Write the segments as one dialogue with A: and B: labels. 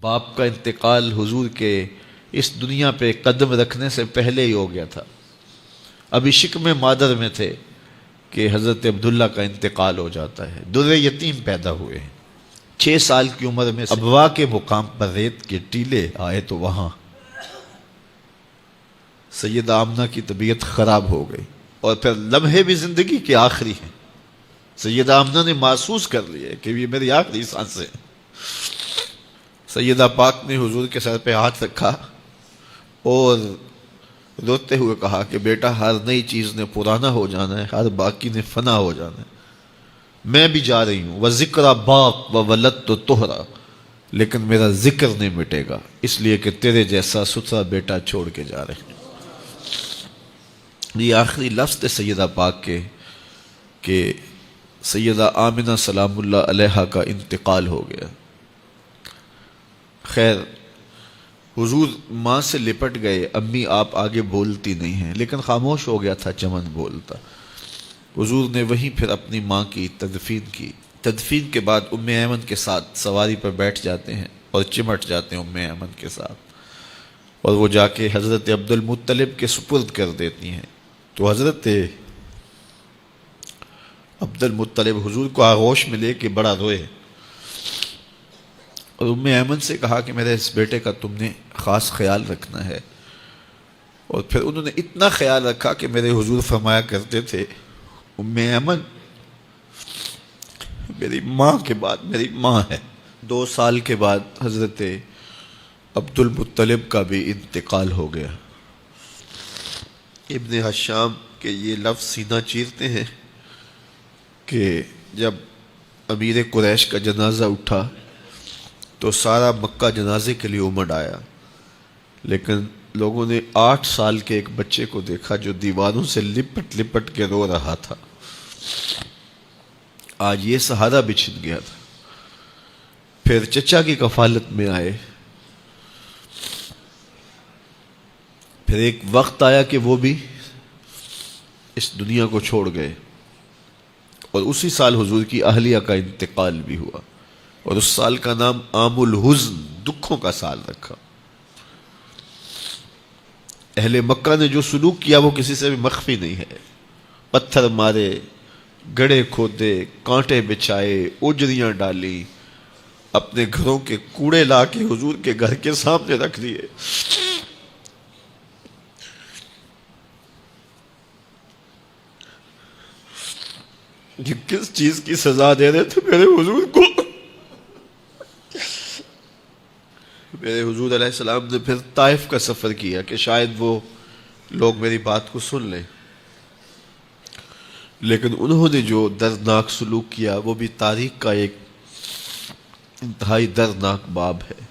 A: باپ کا انتقال حضور کے اس دنیا پہ قدم رکھنے سے پہلے ہی ہو گیا تھا. ابھی شکم مادر میں تھے کہ حضرت عبداللہ کا انتقال ہو جاتا ہے. در یتیم پیدا ہوئے ہیں. 6 سال کی عمر میں ابوا کے مقام پر ریت کے ٹیلے آئے تو وہاں سیدہ آمنہ کی طبیعت خراب ہو گئی. اور پھر لمحے بھی زندگی کے آخری ہیں. سیدہ آمنہ نے محسوس کر لیا کہ یہ میری آخری سانسیں ہیں. سیدہ پاک نے حضور کے سر پہ ہاتھ رکھا اور روتے ہوئے کہا کہ بیٹا، ہر نئی چیز نے پرانا ہو جانا ہے، ہر باقی نے فنا ہو جانا ہے. میں بھی جا رہی ہوں. وَذِكْرَ باق وَوَلَدْتُ طُہْرًا، لیکن میرا ذکر نہیں مٹے گا، اس لیے کہ تیرے جیسا ستھرا بیٹا چھوڑ کے جا رہے ہیں. یہ آخری لفظ تھے سیدہ پاک کے کہ سیدہ آمنہ سلام اللہ علیہا کا انتقال ہو گیا. خیر، حضور ماں سے لپٹ گئے. امی آپ آگے بولتی نہیں ہیں، لیکن خاموش ہو گیا تھا چمن بولتا. حضور نے وہیں پھر اپنی ماں کی تدفین کی. تدفین کے بعد ام ایمن کے ساتھ سواری پر بیٹھ جاتے ہیں اور چمٹ جاتے ہیں ام ایمن کے ساتھ، اور وہ جا کے حضرت عبد المطلب کے سپرد کر دیتی ہیں. تو حضرت عبد المطلب حضور کو آغوش میں لے کے بڑا روئے اور ام ایمن سے کہا کہ میرے اس بیٹے کا تم نے خاص خیال رکھنا ہے. اور پھر انہوں نے اتنا خیال رکھا کہ میرے حضور فرمایا کرتے تھے، ام ایمن میری ماں کے بعد میری ماں ہے. 2 سال کے بعد حضرت عبد المطلب کا بھی انتقال ہو گیا. ابن حشام کے یہ لفظ سینہ چیرتے ہیں کہ جب امیر قریش کا جنازہ اٹھا تو سارا مکہ جنازے کے لیے امڑ آیا، لیکن لوگوں نے 8 سال کے ایک بچے کو دیکھا جو دیواروں سے لپٹ لپٹ کے رو رہا تھا. آج یہ سہارا بچھن گیا تھا. پھر چچا کی کفالت میں آئے. پھر ایک وقت آیا کہ وہ بھی اس دنیا کو چھوڑ گئے، اور اسی سال حضور کی اہلیہ کا انتقال بھی ہوا، اور اس سال کا نام عام الحزن، دکھوں کا سال رکھا. اہل مکہ نے جو سلوک کیا وہ کسی سے بھی مخفی نہیں ہے. پتھر مارے، گڑھے کھودے، کانٹے بچھائے، اجریاں ڈالی، اپنے گھروں کے کوڑے لا کے حضور کے گھر کے سامنے رکھ دیے. یہ کس چیز کی سزا دے رہے تھے میرے حضور کو؟ میرے حضور علیہ السلام نے پھر طائف کا سفر کیا کہ شاید وہ لوگ میری بات کو سن لیں، لیکن انہوں نے جو دردناک سلوک کیا وہ بھی تاریخ کا ایک انتہائی دردناک باب ہے.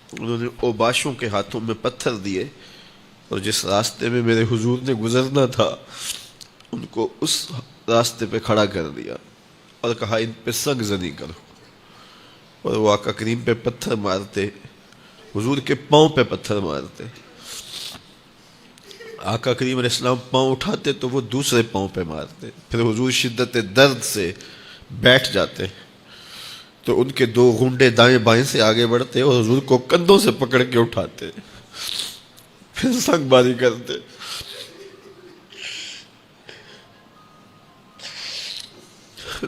A: انہوں نے اوباشوں کے ہاتھوں میں پتھر دیے اور جس راستے میں میرے حضور نے گزرنا تھا ان کو اس راستے پہ کھڑا کر دیا اور کہا ان پہ سنگ زنی کرو. اور وہ آقا کریم پہ پتھر مارتے، حضور کے پاؤں پہ پتھر مارتے. آقا کریم علیہ السلام پاؤں اٹھاتے تو وہ دوسرے پاؤں پہ مارتے. پھر حضور شدت درد سے بیٹھ جاتے تو ان کے 2 غنڈے دائیں بائیں سے آگے بڑھتے اور حضور کو کندھوں سے پکڑ کے اٹھاتے، پھر سنگ باری کرتے.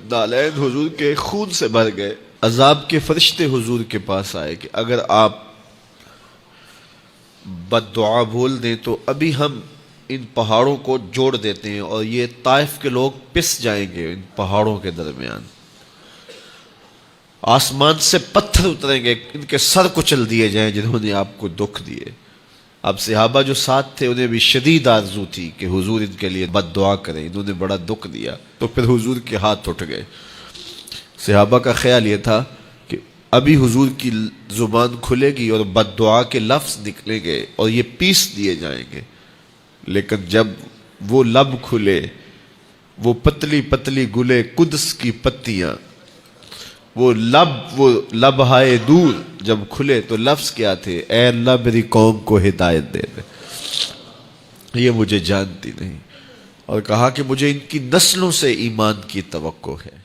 A: نالین حضور کے خون سے بھر گئے. عذاب کے فرشتے حضور کے پاس آئے کہ اگر آپ بد دعا بول دیں تو ابھی ہم ان پہاڑوں کو جوڑ دیتے ہیں اور یہ طائف کے لوگ پس جائیں گے ان پہاڑوں کے درمیان. آسمان سے پتھر اتریں گے، ان کے سر کچل دیے جائیں جنہوں نے آپ کو دکھ دیے. اب صحابہ جو ساتھ تھے انہیں بھی شدید آرزو تھی کہ حضور ان کے لیے بد دعا کریں، انہوں نے بڑا دکھ دیا. تو پھر حضور کے ہاتھ اٹھ گئے. صحابہ کا خیال یہ تھا کہ ابھی حضور کی زبان کھلے گی اور بد دعا کے لفظ نکلیں گے اور یہ پیس دیے جائیں گے. لیکن جب وہ لب کھلے، وہ پتلی پتلی گلے قدس کی پتیاں، وہ لب ہائے دور جب کھلے تو لفظ کیا تھے؟ اے اللہ میری قوم کو ہدایت دے دے، یہ مجھے جانتی نہیں. اور کہا کہ مجھے ان کی نسلوں سے ایمان کی توقع ہے.